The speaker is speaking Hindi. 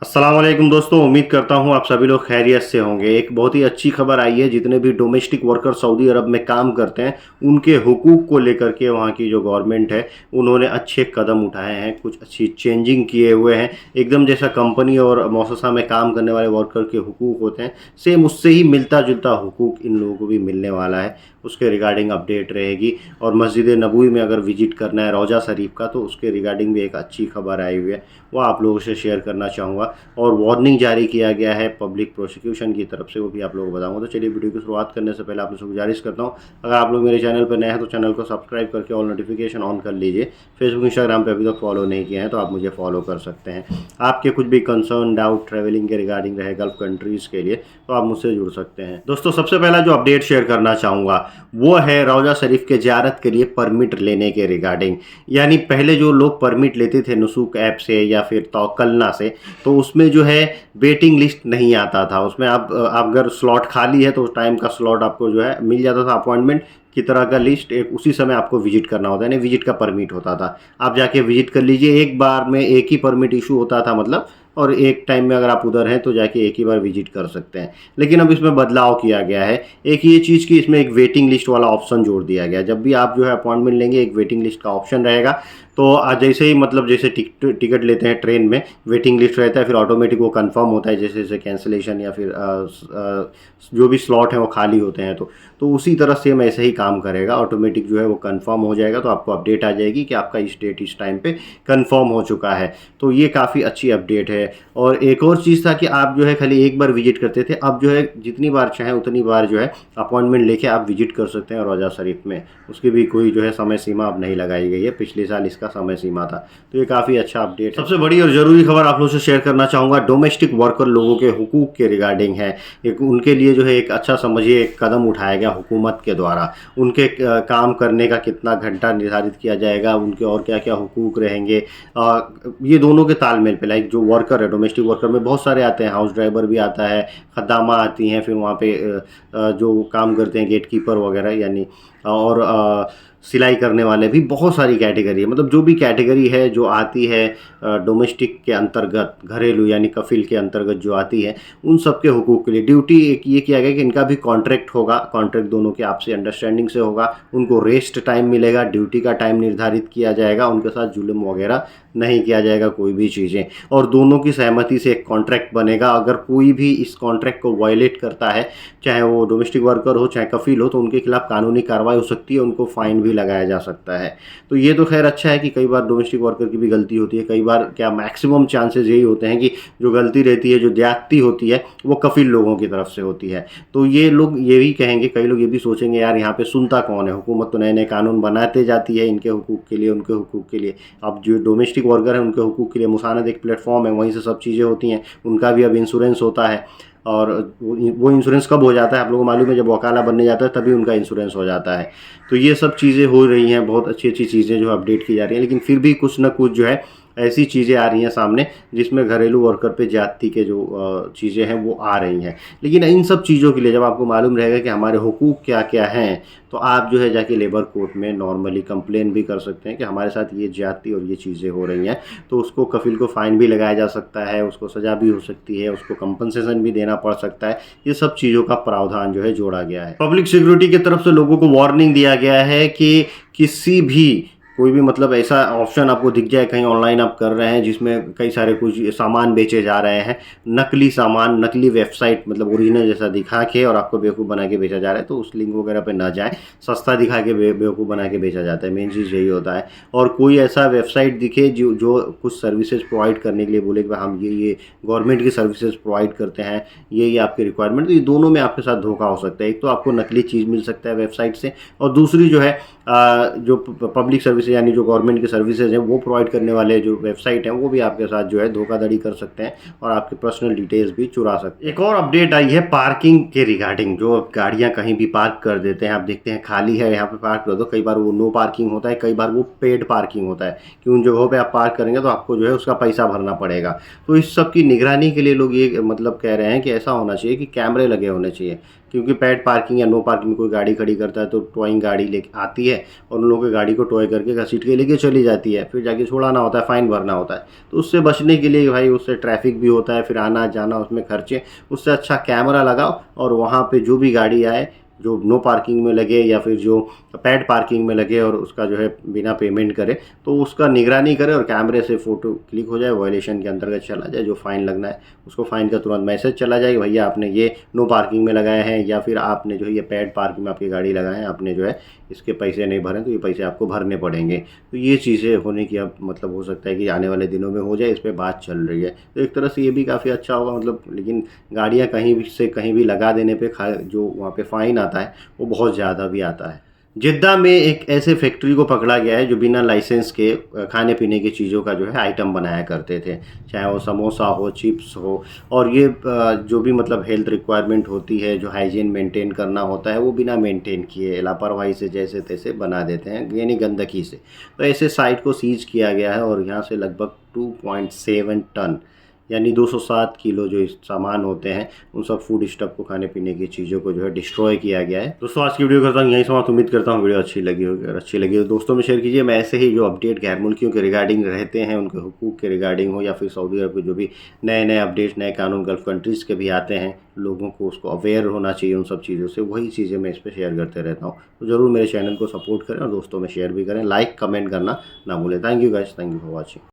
अस्सलाम वालेकुम दोस्तों, उम्मीद करता हूँ आप सभी लोग खैरियत से होंगे। एक बहुत ही अच्छी खबर आई है, जितने भी डोमेस्टिक वर्कर सऊदी अरब में काम करते हैं उनके हुकूक को लेकर के वहाँ की जो गवर्नमेंट है उन्होंने अच्छे कदम उठाए हैं, कुछ अच्छी चेंजिंग किए हुए हैं। एकदम जैसा कंपनी और मौससा में काम करने वाले वर्कर के हुकूक होते हैं, सेम उससे ही मिलता जुलता हुकूक इन लोगों को भी मिलने वाला है। उसके रिगार्डिंग अपडेट रहेगी। और मस्जिद नबवी में अगर विजिट करना है रोज़ा शरीफ का, तो उसके रिगार्डिंग भी एक अच्छी खबर आई हुई है, वो आप लोगों से शेयर करना चाहूँगा। और वार्निंग जारी किया गया है पब्लिक प्रोसिक्यूशन की तरफ से, वो भी आप लोगों को बताऊंगा। तो चलिए, वीडियो की शुरुआत करने से पहले आप लोगों से गुजारिश करता हूँ, अगर आप लोग मेरे चैनल पर नए हैं तो चैनल को सब्सक्राइब करके ऑल नोटिफिकेशन ऑन कर लीजिए। फेसबुक इंस्टाग्राम पे अभी तक फॉलो नहीं किए हैं तो आप मुझे फॉलो कर सकते हैं। आपके कुछ भी कंसर्न डाउट ट्रैवलिंग के रिगार्डिंग रहे गल्फ कंट्रीज़ के लिए तो आप मुझसे जुड़ सकते हैं। दोस्तों, सबसे पहला जो अपडेट शेयर करना चाहूँगा वो है रोज़ा शरीफ के ज़ियारत के लिए परमिट लेने के रिगार्डिंग। यानी पहले जो लोग परमिट लेते थे नुसूक ऐप से या फिर तवक्कलना से, तो उसमें जो है वेटिंग लिस्ट नहीं आता था। उसमें आप अगर स्लॉट खाली है तो उस टाइम का स्लॉट आपको जो है मिल जाता था, अपॉइंटमेंट की तरह का लिस्ट एक उसी समय आपको विजिट करना होता है, यानी विजिट का परमिट होता था। आप जाके विजिट कर लीजिए, एक बार में एक ही परमिट इशू होता था मतलब, और एक टाइम में अगर आप उधर हैं तो जाके एक ही बार विजिट कर सकते हैं। लेकिन अब इसमें बदलाव किया गया है, एक ये चीज़ की इसमें एक वेटिंग लिस्ट वाला ऑप्शन जोड़ दिया गया है। जब भी आप जो है अपॉइंटमेंट लेंगे एक वेटिंग लिस्ट का ऑप्शन रहेगा। तो जैसे ही मतलब जैसे टिकट लेते हैं ट्रेन में, वेटिंग लिस्ट रहता है, फिर ऑटोमेटिक वो कंफर्म होता है जैसे जैसे कैंसिलेशन या फिर जो भी स्लॉट है वो खाली होते हैं तो उसी तरह सेम ऐसे ही काम करेगा। ऑटोमेटिक जो है वो कंफर्म हो जाएगा, तो आपको अपडेट आ जाएगी कि आपका इस डेट इस टाइम पे कंफर्म हो चुका है। तो ये काफ़ी अच्छी अपडेट है। और एक और चीज़ था कि आप जो है खाली एक बार विजिट करते थे, अब जो है जितनी बार चाहें उतनी बार जो है अपॉइंटमेंट लेके आप विजिट कर सकते हैं रोज़ा शरीफ में। उसकी भी कोई जो है समय सीमा अब नहीं लगाई गई है, पिछले साल इसका समय सीमा था। तो ये काफ़ी अच्छा अपडेट है। सबसे बड़ी और ज़रूरी खबर आप लोगों से शेयर करना चाहूँगा, डोमेस्टिक वर्कर लोगों के हुकूक के रिगार्डिंग है। एक उनके लिए जो है एक अच्छा समझिए एक कदम उठाया गया हुकूमत के द्वारा। उनके काम करने का कितना घंटा निर्धारित किया जाएगा, उनके और क्या क्या हुकूक रहेंगे, ये दोनों के तालमेल पे। लाइक जो वर्कर है, डोमेस्टिक वर्कर में बहुत सारे आते हैं, हाउस ड्राइवर भी आता है, खद्दामा आती हैं, फिर वहाँ पे जो काम करते हैं गेट कीपर वगैरह, यानी और सिलाई करने वाले भी, बहुत सारी कैटेगरी है। मतलब जो भी कैटेगरी है जो आती है डोमेस्टिक के अंतर्गत, घरेलू यानी कफिल के अंतर्गत जो आती है, उन सब के हुकूक के लिए ड्यूटी एक ये किया गया कि इनका भी कॉन्ट्रैक्ट होगा, कॉन्ट्रैक्ट दोनों के आपसी अंडरस्टैंडिंग से होगा। उनको रेस्ट टाइम मिलेगा, ड्यूटी का टाइम निर्धारित किया जाएगा, उनके साथ जुल्म वगैरह नहीं किया जाएगा कोई भी चीज़ें, और दोनों की सहमति से एक कॉन्ट्रैक्ट बनेगा। अगर कोई भी इस कॉन्ट्रैक्ट को वायलेट करता है, चाहे वो डोमेस्टिक वर्कर हो चाहे कफील हो, तो उनके खिलाफ कानूनी कार्रवाई हो सकती है, उनको फाइन भी लगाया जा सकता है। तो ये तो खैर अच्छा है कि कई बार डोमेस्टिक वर्कर की भी गलती होती है, कई बार क्या मैक्सिमम चांसेस यही होते हैं कि जो गलती रहती है, जो ज्यादती होती है, वो कफील लोगों की तरफ से होती है। तो ये लोग ये भी कहेंगे, कई लोग ये भी सोचेंगे यार यहाँ पे सुनता कौन है, हुकूमत तो नए नए कानून बनाते जाती है इनके हुकूक के लिए, उनके हुकूक के लिए। अब जो डोमेस्टिक वर्कर है उनके हुकूक के लिए मुसानद एक प्लेटफॉर्म है, वहीं से सब चीज़ें होती हैं। उनका भी अब इंश्योरेंस होता है, और वो इंश्योरेंस कब हो जाता है आप लोगों को मालूम है, जब वकाला बनने जाता है तभी उनका इंश्योरेंस हो जाता है। तो ये सब चीज़ें हो रही हैं, बहुत अच्छी अच्छी चीज़ें जो अपडेट की जा रही हैं। लेकिन फिर भी कुछ ना कुछ जो है ऐसी चीज़ें आ रही हैं सामने जिसमें घरेलू वर्कर पे ज्यादती के जो चीज़ें हैं वो आ रही हैं। लेकिन इन सब चीज़ों के लिए जब आपको मालूम रहेगा कि हमारे हुकूक क्या क्या हैं, तो आप जो है जाके लेबर कोर्ट में नॉर्मली कंप्लेन भी कर सकते हैं कि हमारे साथ ये ज्यादती और ये चीज़ें हो रही हैं। तो उसको कफिल को फ़ाइन भी लगाया जा सकता है, उसको सज़ा भी हो सकती है, उसको कंपनसेशन भी देना पड़ सकता है। ये सब चीज़ों का प्रावधान जो है जोड़ा गया है। पब्लिक सिक्योरिटी की तरफ से लोगों को वार्निंग दिया गया है कि किसी भी कोई भी मतलब ऐसा ऑप्शन आपको दिख जाए कहीं ऑनलाइन आप कर रहे हैं जिसमें कई सारे कुछ सामान बेचे जा रहे हैं, नकली सामान, नकली वेबसाइट, मतलब ओरिजिनल जैसा दिखा के और आपको बेवकूफ़ बना के बेचा जा रहा है, तो उस लिंक वगैरह पे ना जाएं। सस्ता दिखा के बेवकूफ़ बना के बेचा जाता है, मेन चीज़ यही होता है। और कोई ऐसा वेबसाइट दिखे जो कुछ सर्विसेज प्रोवाइड करने के लिए बोले कि हम ये गवर्नमेंट की सर्विसेज प्रोवाइड करते हैं, ये आपकी रिक्वायरमेंट, तो ये दोनों में आपके साथ धोखा हो सकता है। एक तो आपको नकली चीज़ मिल सकता है वेबसाइट से, और दूसरी जो है जो पब्लिक सर्विस यानी जो गवर्नमेंट की सर्विसेज हैं वो प्रोवाइड करने वाले जो वेबसाइट हैं वो भी आपके साथ जो है धोखाधड़ी कर सकते हैं और आपके पर्सनल डिटेल्स भी चुरा सकते हैं। एक और अपडेट आई है पार्किंग के रिगार्डिंग। जो गाड़ियां कहीं भी पार्क कर देते हैं, आप देखते हैं खाली है यहाँ पे पार्क कर दो, कई बार वो नो पार्किंग होता है, कई बार वो पेड पार्किंग होता है कि उन जगहों पर आप पार्क करेंगे तो आपको जो है उसका पैसा भरना पड़ेगा। तो इस सब की निगरानी के लिए लोग ये मतलब कह रहे हैं कि ऐसा होना चाहिए कि कैमरे लगे होने चाहिए, क्योंकि पेड पार्किंग या नो पार्किंग में कोई गाड़ी खड़ी करता है तो टोइंग गाड़ी लेके आती है और उन लोगों की गाड़ी को टोय करके घसीट के लेके चली जाती है, फिर जाके छुड़ाना होता है, फ़ाइन भरना होता है। तो उससे बचने के लिए भाई उससे ट्रैफिक भी होता है, फिर आना जाना उसमें खर्चे, उससे अच्छा कैमरा लगाओ और वहाँ पे जो भी गाड़ी आए जो नो पार्किंग में लगे या फिर जो पैड पार्किंग में लगे और उसका जो है बिना पेमेंट करे तो उसका निगरानी करे और कैमरे से फ़ोटो क्लिक हो जाए, वायलेशन के अंतर्गत चला जाए, जो फ़ाइन लगना है उसको फ़ाइन का तुरंत मैसेज चला जाए कि भैया आपने ये नो पार्किंग में लगाए हैं या फिर आपने जो है ये पैड पार्किंग में आपकी गाड़ी लगाए हैं, आपने जो है इसके पैसे नहीं भरे तो ये पैसे आपको भरने पड़ेंगे। तो ये चीज़ें होने की अब मतलब हो सकता है कि आने वाले दिनों में हो जाए, इस पे बात चल रही है। तो एक तरह से ये भी काफ़ी अच्छा होगा मतलब, लेकिन गाड़ियाँ कहीं भी से कहीं भी लगा देने पे जो वहाँ पे फ़ाइन आता है वो बहुत ज़्यादा भी आता है। जिद्दा में एक ऐसे फैक्ट्री को पकड़ा गया है जो बिना लाइसेंस के खाने पीने की चीज़ों का जो है आइटम बनाया करते थे, चाहे वो समोसा हो, चिप्स हो, और ये जो भी मतलब हेल्थ रिक्वायरमेंट होती है, जो हाइजीन मेंटेन करना होता है वो बिना मेंटेन किए लापरवाही से जैसे तैसे बना देते हैं, यानी गंदगी से। तो ऐसे साइट को सीज किया गया है और यहाँ से लगभग 2.7 टन यानी 207 किलो जो इस सामान होते हैं उन सब फूड स्टफ को, खाने पीने की चीज़ों को जो है डिस्ट्रॉय किया गया है। दोस्तों आज की वीडियो करता हूँ यहीं समाप्त। उम्मीद करता हूँ वीडियो अच्छी लगी होगी, अगर अच्छी लगी तो दोस्तों में शेयर कीजिए। मैं ऐसे ही जो अपडेट गैर मुल्कियों के रिगार्डिंग रहते हैं, उनके हुकूक के रिगार्डिंग हो या फिर सऊदी अरब के जो भी नए नए अपडेट्स, नए कानून गल्फ कंट्रीज़ के भी आते हैं, लोगों को उसको अवेयर होना चाहिए उन सब चीज़ों से, वही चीज़ें मैं इस पर शेयर करते रहता हूँ। तो ज़रूर मेरे चैनल को सपोर्ट करें और दोस्तों में शेयर भी करें, लाइक कमेंट करना ना भूलें। Thank you guys, thank you for watching.